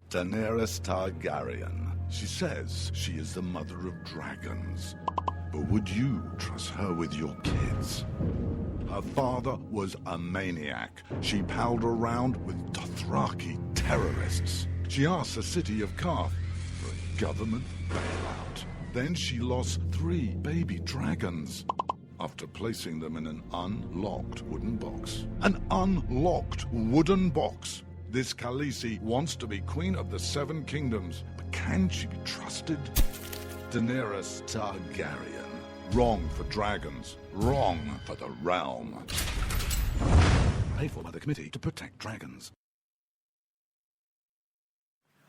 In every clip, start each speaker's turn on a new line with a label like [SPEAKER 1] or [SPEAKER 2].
[SPEAKER 1] Daenerys Targaryen. She says she is the mother of dragons. But would you trust her with your kids? Her father was a maniac. She palled around with Dothraki terrorists. She asked the city of Karth for a government bailout. Then she lost 3 baby dragons after placing them in an unlocked wooden box. An unlocked wooden box. This Khaleesi wants to be queen of the 7 kingdoms, but can she be trusted? Daenerys Targaryen. Wrong for dragons. Wrong for the realm. Paid for by the Committee to Protect Dragons.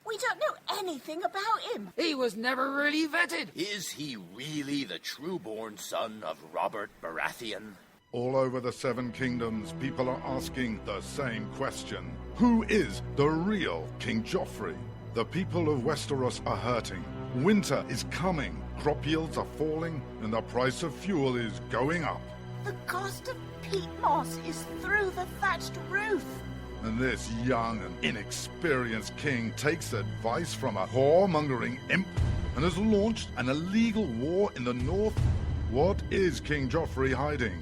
[SPEAKER 2] We don't know anything about him.
[SPEAKER 3] He was never really vetted.
[SPEAKER 4] Is he really the true-born son of Robert Baratheon?
[SPEAKER 1] All over the 7 kingdoms, people are asking the same question. Who is the real King Joffrey? The people of Westeros are hurting. Winter is coming. Crop yields are falling, and the price of fuel is going up.
[SPEAKER 2] The cost of peat moss is through the thatched roof.
[SPEAKER 1] And this young and inexperienced king takes advice from a whoremongering imp and has launched an illegal war in the north. What is King Joffrey hiding?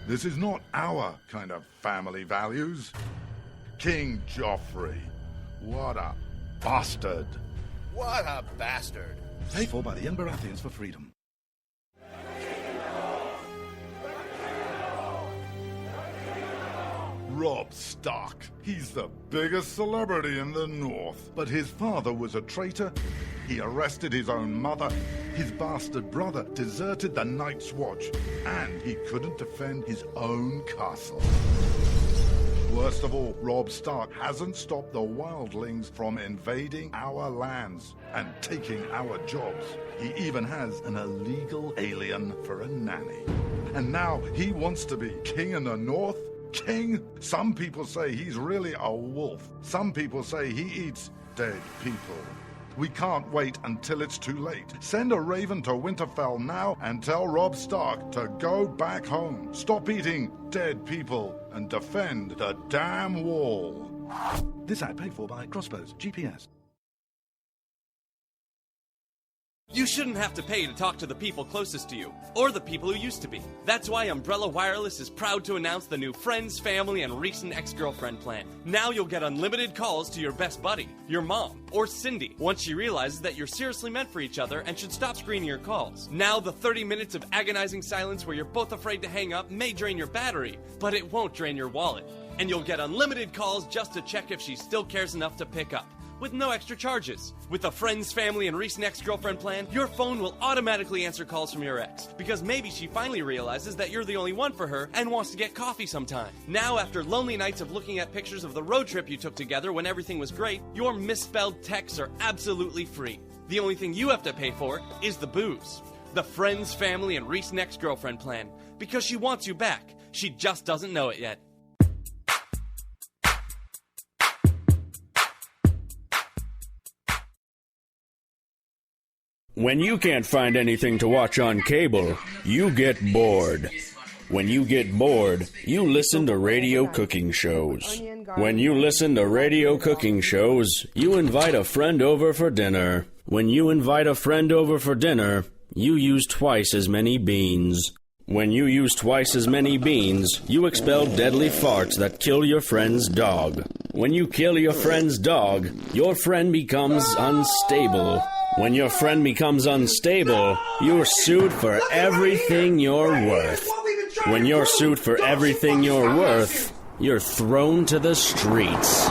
[SPEAKER 1] This is not our kind of family values. King Joffrey. What a bastard.
[SPEAKER 4] What a bastard.
[SPEAKER 1] Paid for by the young Baratheons for freedom. Robb Stark. He's the biggest celebrity in the North. But his father was a traitor. He arrested his own mother. His bastard brother deserted the Night's Watch. And he couldn't defend his own castle. Worst of all, Robb Stark hasn't stopped the wildlings from invading our lands and taking our jobs. He even has an illegal alien for a nanny. And now he wants to be king in the North? King? Some people say he's really a wolf. Some people say he eats dead people. We can't wait until it's too late. Send a raven to Winterfell now and tell Robb Stark to go back home. Stop eating dead people and defend the damn wall. This ad paid for by Crossbows GPS.
[SPEAKER 5] You shouldn't have to pay to talk to the people closest to you, or the people who used to be. That's why Umbrella Wireless is proud to announce the new Friends, Family, and Recent Ex-Girlfriend plan. Now you'll get unlimited calls to your best buddy, your mom, or Cindy, once she realizes that you're seriously meant for each other and should stop screening your calls. Now the 30 minutes of agonizing silence where you're both afraid to hang up may drain your battery, but it won't drain your wallet. And you'll get unlimited calls just to check if she still cares enough to pick up, with no extra charges. With the Friends, Family, and Recent Ex-Girlfriend plan, your phone will automatically answer calls from your ex, because maybe she finally realizes that you're the only one for her and wants to get coffee sometime. Now, after lonely nights of looking at pictures of the road trip you took together when everything was great, your misspelled texts are absolutely free. The only thing you have to pay for is the booze. The Friends, Family, and Recent Ex-Girlfriend plan, because she wants you back. She just doesn't know it yet.
[SPEAKER 6] When you can't find anything to watch on cable, you get bored. When you get bored, you listen to radio cooking shows. When you listen to radio cooking shows, you invite a friend over for dinner. When you invite a friend over for dinner, you use twice as many beans. When you use twice as many beans, you expel deadly farts that kill your friend's dog. When you kill your friend's dog, your friend becomes unstable. When your friend becomes unstable, you're sued for everything you're worth. When you're sued for everything you're worth, you're thrown to the streets.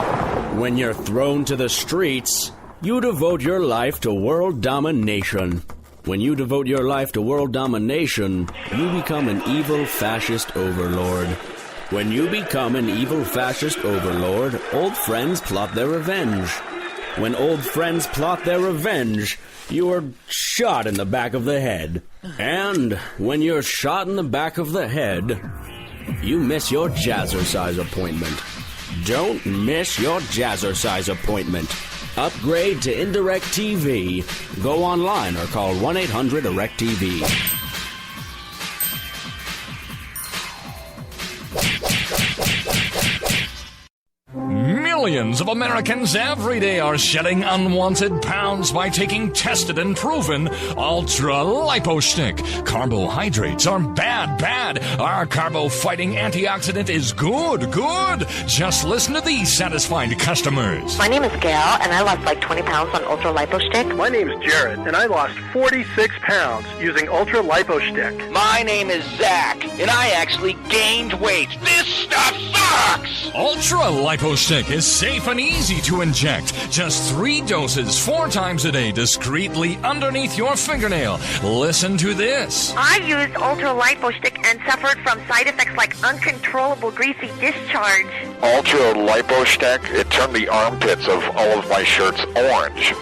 [SPEAKER 6] When you're thrown to the streets, you devote your life to world domination. When you devote your life to world domination, you become an evil fascist overlord. When you become an evil fascist overlord, old friends plot their revenge. When old friends plot their revenge, you are shot in the back of the head. And when you're shot in the back of the head, you miss your jazzercise appointment. Don't miss your jazzercise appointment. Upgrade to Indirect TV. Go online or call 1-800-DIRECT-TV.
[SPEAKER 7] Millions of Americans every day are shedding unwanted pounds by taking tested and proven Ultra Lipo Stick. Carbohydrates are bad. Our carbo-fighting antioxidant is good. Just listen to these satisfied customers.
[SPEAKER 8] My name is Gail, and I lost like 20 pounds on Ultra Lipo Stick.
[SPEAKER 9] My name is Jared, and I lost 46 pounds using Ultra Lipo Stick.
[SPEAKER 10] My name is Zach, and I actually gained weight. This stuff sucks!
[SPEAKER 7] Ultra Lipo Stick is safe and easy to inject. Just 3 doses 4 times a day discreetly underneath your fingernail. Listen to this.
[SPEAKER 8] I used Ultra Lipo Stick and suffered from side effects like uncontrollable greasy discharge.
[SPEAKER 11] Ultra Lipo Stick, it turned the armpits of all of my shirts orange.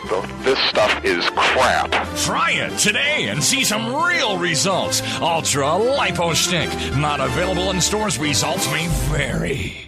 [SPEAKER 11] This stuff is crap.
[SPEAKER 7] Try it today and see some real results. Ultra Lipo Stick. Not available in stores. Results may vary.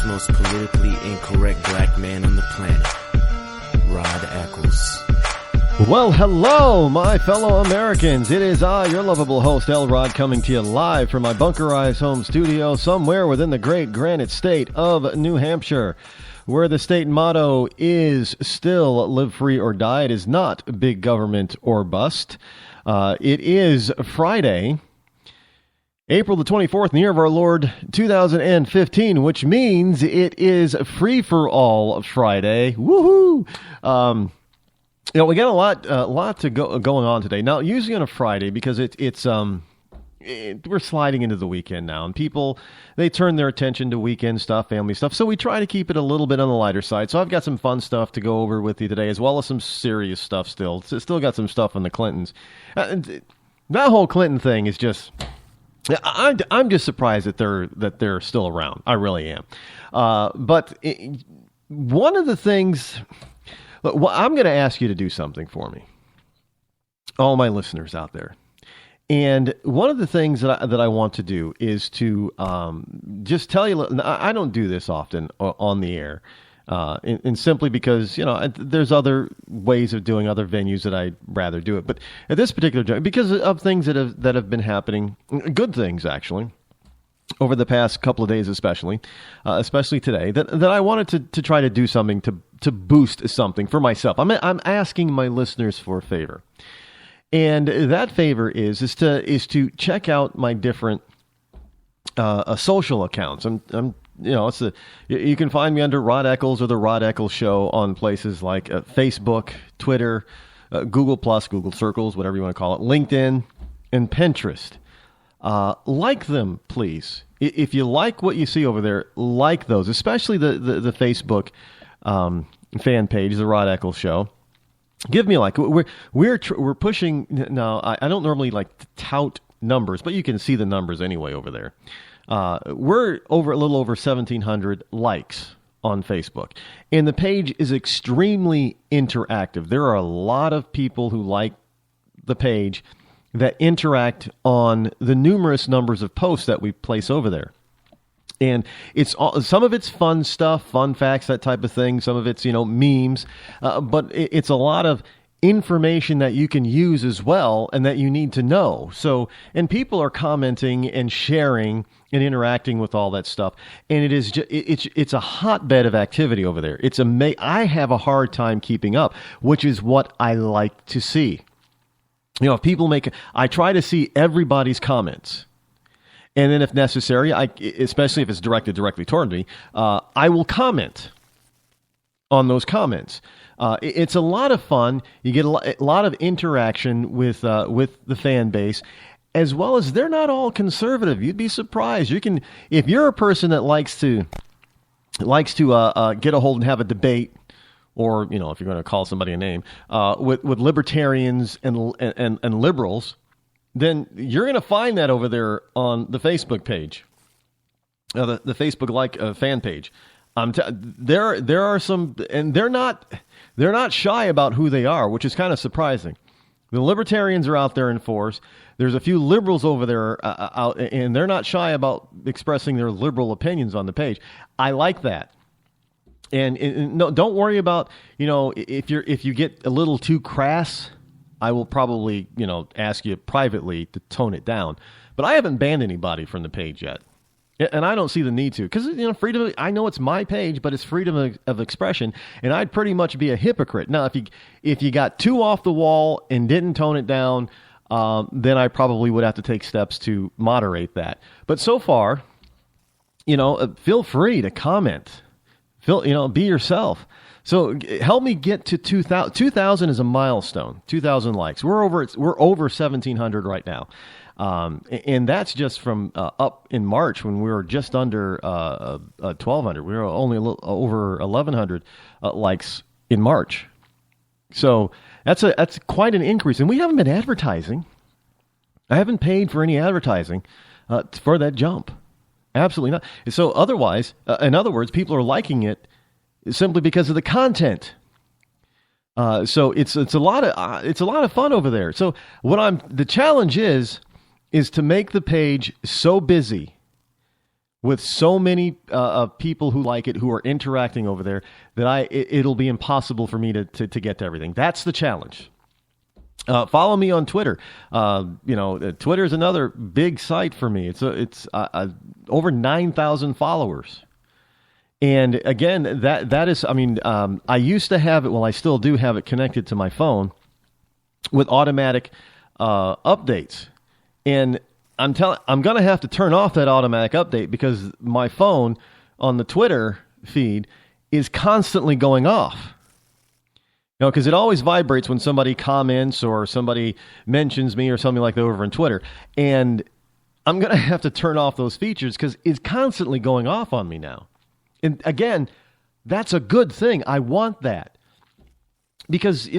[SPEAKER 12] Most politically incorrect black man on the planet, Rod Eccles.
[SPEAKER 13] Well, hello, my fellow Americans. It is I, your lovable host, L. Rod, coming to you live from my bunkerized home studio somewhere within the great granite state of New Hampshire, where the state motto is still live free or die. It is not big government or bust. It is Friday, April the 24th, in the year of our Lord 2015, which means it is Free-for-All Friday. Woohoo! We got a lot to going on today. Now, usually on a Friday, because we're sliding into the weekend now, and people, they turn their attention to weekend stuff, family stuff, so we try to keep it a little bit on the lighter side. So I've got some fun stuff to go over with you today, as well as some serious stuff still. Still got some stuff on the Clintons. That whole Clinton thing is just... I'm just surprised that they're still around. I really am. But one of the things, I'm going to ask you to do something for me, all my listeners out there. And one of the things that I want to do is to just tell you. I don't do this often on the air. And simply because, there's other ways of doing other venues that I'd rather do it. But at this particular time, because of things that have been happening, good things actually, over the past couple of days especially today, that I wanted to try to do something to boost something for myself. I'm asking my listeners for a favor. And that favor is to check out my different social accounts. You can find me under Rod Eccles or the Rod Eccles Show on places like Facebook, Twitter, Google+, Google Circles, whatever you want to call it, LinkedIn, and Pinterest. Like them, please. If you like what you see over there, like those, especially the Facebook fan page, the Rod Eccles Show. Give me a like. We're pushing now. I don't normally like to tout numbers, but you can see the numbers anyway over there. We're a little over 1,700 likes on Facebook, and the page is extremely interactive. There are a lot of people who like the page that interact on the numerous numbers of posts that we place over there. And some of it's fun stuff, fun facts, that type of thing. Some of it's, memes, but it's a lot of information that you can use as well and that you need to know. So, and people are commenting and sharing and interacting with all that stuff. And it's a hotbed of activity over there. I have a hard time keeping up, which is what I like to see. If people I try to see everybody's comments. And then if necessary, especially if it's directed directly toward me, I will comment on those comments. It's a lot of fun. You get a lot of interaction with the fan base, as well as they're not all conservative. You'd be surprised. You can, if you're a person that likes to get a hold and have a debate, or if you're going to call somebody a name, with libertarians and liberals, then you're going to find that over there on the Facebook page, the Facebook fan page. There are some, and they're not shy about who they are, which is kind of surprising. The libertarians are out there in force. There's a few liberals over there out, and they're not shy about expressing their liberal opinions on the page. I like that. And no, don't worry about, if you get a little too crass, I will probably, ask you privately to tone it down. But I haven't banned anybody from the page yet. And I don't see the need to, because freedom. I know it's my page, but it's freedom of expression, and I'd pretty much be a hypocrite. Now, if you got too off the wall and didn't tone it down, then I probably would have to take steps to moderate that. But so far, feel free to comment. Be yourself. So help me get to 2,000. 2,000 is a milestone. 2,000 likes. We're over 1,700 right now. And that's just from up in March when we were just under 1,200. We were only a little over 1,100 likes in March. So that's quite an increase. And we haven't been advertising. I haven't paid for any advertising for that jump. Absolutely not. So otherwise, in other words, people are liking it simply because of the content. So it's a lot of fun over there. So the challenge is to make the page so busy with so many people who like it, who are interacting over there, that it'll be impossible for me to get to everything. That's the challenge. Follow me on Twitter. Twitter is another big site for me. It's over 9,000 followers. And again, that is, I used to have it, well, I still do have it connected to my phone with automatic updates. And I'm going to have to turn off that automatic update because my phone on the Twitter feed is constantly going off. Because it always vibrates when somebody comments or somebody mentions me or something like that over on Twitter. And I'm going to have to turn off those features because it's constantly going off on me now. And again, that's a good thing. I want that. Because,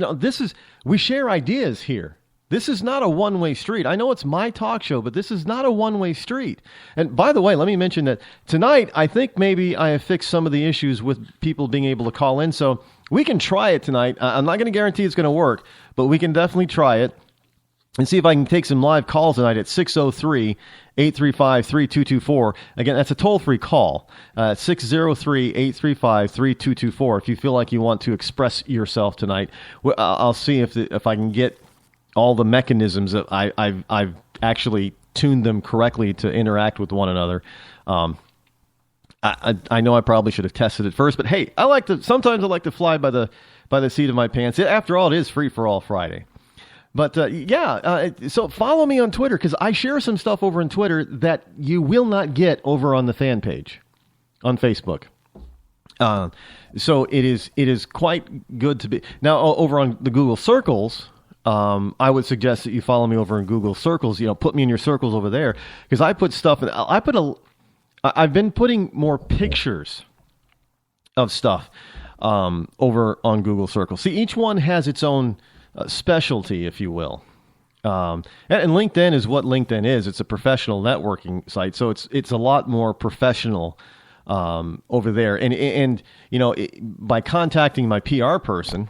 [SPEAKER 13] we share ideas here. This is not a one-way street. I know it's my talk show, but this is not a one-way street. And by the way, let me mention that tonight, I think maybe I have fixed some of the issues with people being able to call in. So we can try it tonight. I'm not going to guarantee it's going to work, but we can definitely try it and see if I can take some live calls tonight at 603-835-3224. Again, that's a toll-free call, 603-835-3224. If you feel like you want to express yourself tonight, I'll see if I can get all the mechanisms that I've actually tuned them correctly to interact with one another. I know I probably should have tested it first, but hey, sometimes I like to fly by the seat of my pants. After all, it is Free for All Friday. But so follow me on Twitter because I share some stuff over on Twitter that you will not get over on the fan page on Facebook. So it is quite good to be now over on the Google Circles. I would suggest that you follow me over in Google Circles. Put me in your circles over there because I put stuff in. I've been putting more pictures of stuff over on Google Circles. See, each one has its own specialty, if you will. And LinkedIn is what LinkedIn is. It's a professional networking site, so it's a lot more professional over there. And by contacting my PR person.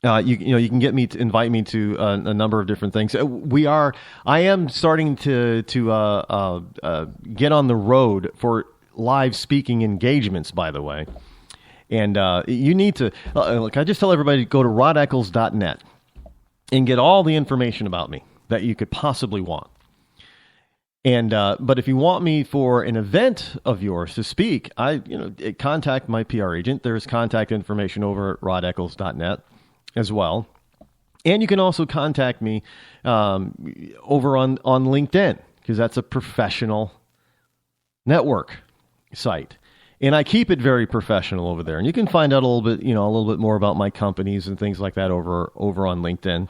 [SPEAKER 13] You can get me to invite me to a number of different things. I am starting to get on the road for live speaking engagements, by the way. And you need to look. I just tell everybody to go to rodeccles.net and get all the information about me that you could possibly want. And but if you want me for an event of yours to speak, contact my PR agent. There's contact information over at rodeccles.net. As well. And you can also contact me over on LinkedIn because that's a professional network site. And I keep it very professional over there. And you can find out a little bit more about my companies and things like that over on LinkedIn.